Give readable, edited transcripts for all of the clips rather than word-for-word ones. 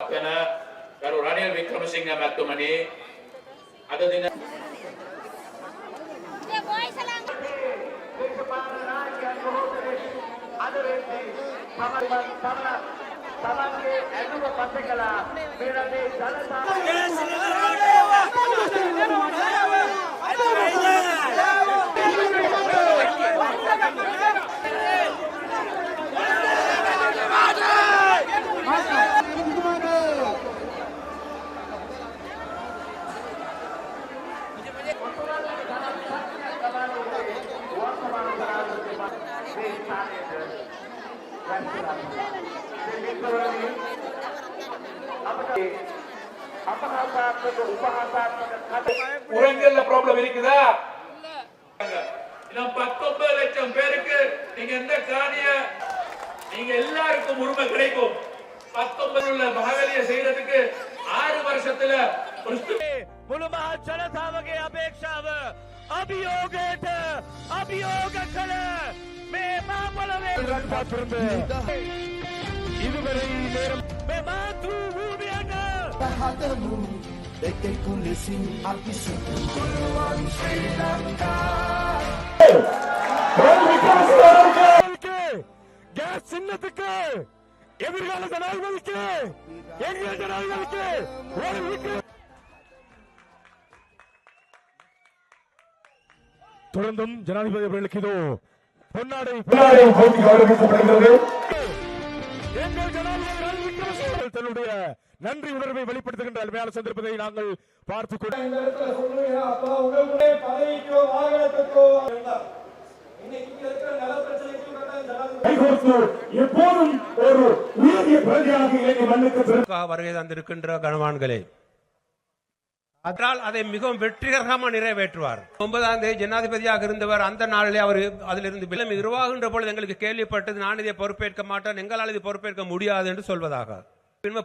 පත්වන ගරු රනිල් වික්‍රමසිංහ මැතිතුමනි අද දින තමන්ගේ ඇදුම පස්ස කළා මේ රටේ உரங்கள்ல ப்ராப்ளம் இருக்குதா? இன்னும் 19 லட்சம் பேருக்கு நீங்க எந்த காணிய நீங்க எல்லாருக்கும் உரிமை கிடைக்கும். 19 உள்ள மகவலிய செய்யறதுக்கு 6 வருஷத்துல මුළු මහත් ජනතාවගේ අපේක්ෂාව අභියෝගයට අභියෝග කළ මේ මාපොළවේ රටපත්‍රමේ இதுவரை நேரம் මේ මාතෘ භූමියක හදමු දෙකෙකු ලෙසින් අපි සිතුවන් ශ්‍රී ලංකා கேஸ் சின்னத்துக்கு எதிர்கால ஜனாதிபதிக்கு எங்கள் ஜனாதிபதிக்கு ஒரு வீட்டு தொடர்ந்தும் ஜனாதிபதி அவர்களுக்கு இதோ பொன்னாடை போட்டி கௌரவிக்கப்படுகிறது. எங்கள் ஜனாதிபதி தன்னுடைய நன்றி உணர்வை வெளிப்படுத்துகின்ற அருமையான சந்தர்ப்பத்தை நாங்கள் பார்த்துக் எப்போதும் ஒரு உயரிய பிரதியாக வருகை தந்திருக்கின்ற கணவான்களே, அதனால் அதை மிகவும் வெற்றிகரமாக நிறைவேற்றுவார். 9ஆம் தேதி ஜனாதிபதியாக இருந்தவர் அந்த நாளிலே அவர் அதிலிருந்து விலகி நிர்வாகின்ற பொழுது எங்களுக்கு கேள்விப்பட்டது, நான் இதை பொறுப்பேற்க மாட்டேன், எங்களால் இதை பொறுப்பேற்க முடியாது என்று சொல்வதாக.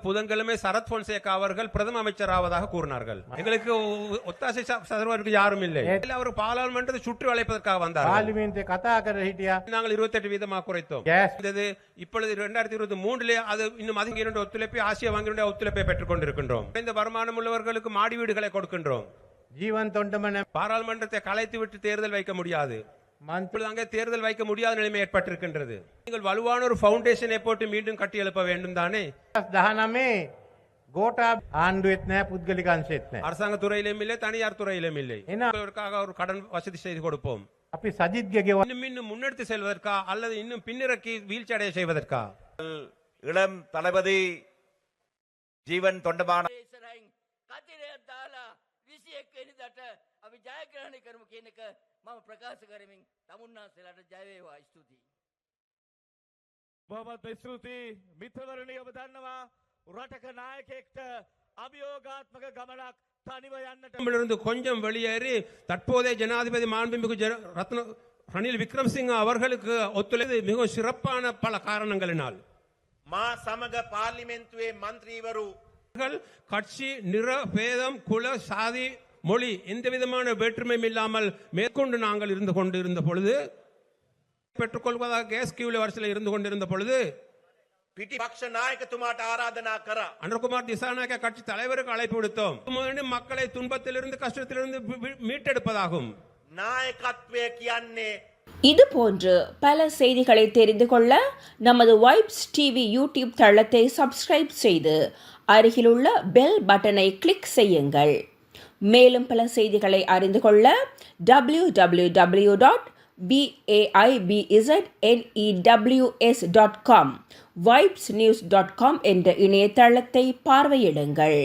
புதன்கிழமை சரத் பொன்சேகா அவர்கள் பிரதம அமைச்சர் ஆவதாக கூறினார்கள். எங்களுக்கு ஒத்தாசை சதவதற்கு யாரும் இல்லை. அவர் பாராளுமன்றத்தை சுற்றி வளைப்பதற்காக வந்தார். நாங்கள் 28% குறைத்தோம். இப்பொழுது 2023 அது இன்னும் அதிக 2 ஒத்துழைப்பை ஆசிய வங்கியுடைய ஒத்துழைப்பை பெற்றுக் கொண்டிருக்கின்றோம். இந்த வருமானம் உள்ளவர்களுக்கு மாடி வீடுகளை கொடுக்கின்றோம். ஜீவன் தொண்டமன பாராளுமன்றத்தை கலைத்து விட்டு தேர்தல் வைக்க முடியாது. அங்கே தேர்தல் வைக்க முடியாத நிலைமை ஏற்பட்டிருக்கின்றது. நீங்கள் வலுவான ஒரு பவுண்டேஷனை போட்டு மீண்டும் கட்டி எழுப்ப வேண்டும் தானே. 19 கோட்டா ஆண்டுத் நே புத்கலிக அன்செத் நே அரசாங்க துறையிலும் இல்லை, தனியார் துறையிலும் இல்லை. இதற்காக ஒரு கடன் வசதி செய்து கொடுப்போம். அப்படி சஜித்கே இன்னும் முன்னெடுத்து செல்வதற்கா அல்லது இன்னும் பின்னிறக்கி வீழ்ச்சி அடைய செய்வதற்கா? இளம் தளபதி ஜீவன் தொண்டமான අපි ජයග්‍රහණය කරමු කියන එක මම ප්‍රකාශ කරමින් තමුන්නාන්සේලාට ජය වේවා. ස්තුතියි. බොහොමත් ස්තුතියි මිත්‍රවරණිය. ඔබ දන්නවා රටක නායකයෙක්ට අභියෝගාත්මක ගමනක් තනිව යන්නට கொஞ்சம் வெளியேறி தற்போதைய ஜனாதிபதி மாண்புமிகு ரணில் விக்ரமசிங்க அவர்களுக்கு ஒத்துழைப்பு மிகவும் சிறப்பான பல காரணங்களினால் மா சமக பார்லிமென்ட்டுවේ மந்திரிவරු கட்சி நிற பேதம் குல சாதி மொழி எந்த விதமான வேற்றுமையும் இல்லாமல் மேற்கொண்டு நாங்கள் இருந்து கொண்டிருந்த பொழுது, பெற்றுக்கொள்வதாக கேஸ் கியூல வரிசையில் இருந்து கொண்டிருந்த பொழுது පිටිපක්ෂ නායකතුමාට ආරාධනා කරා. அனுர்குமார் திசாநாயக்க கட்சி தலைவருக்கு அழைப்பு விடுத்தோம். மக்களை துன்பத்திலிருந்து கஷ்டத்திலிருந்து மீட்டெடுப்பதாகும். நாயகத்வය කියන්නේ இது போன்று பல செய்திகளை தெரிந்து கொள்ள நமது வைப்ஸ் டிவி யூடியூப் தளத்தை சப்ஸ்கிரைப் செய்து அருகிலுள்ள பெல் பட்டனை கிளிக் செய்யுங்கள். மேலும் பல செய்திகளை அறிந்து கொள்ள www.vaibznews.com, vibesnews.com என்ற இணையதளத்தை பார்வையிடுங்கள்.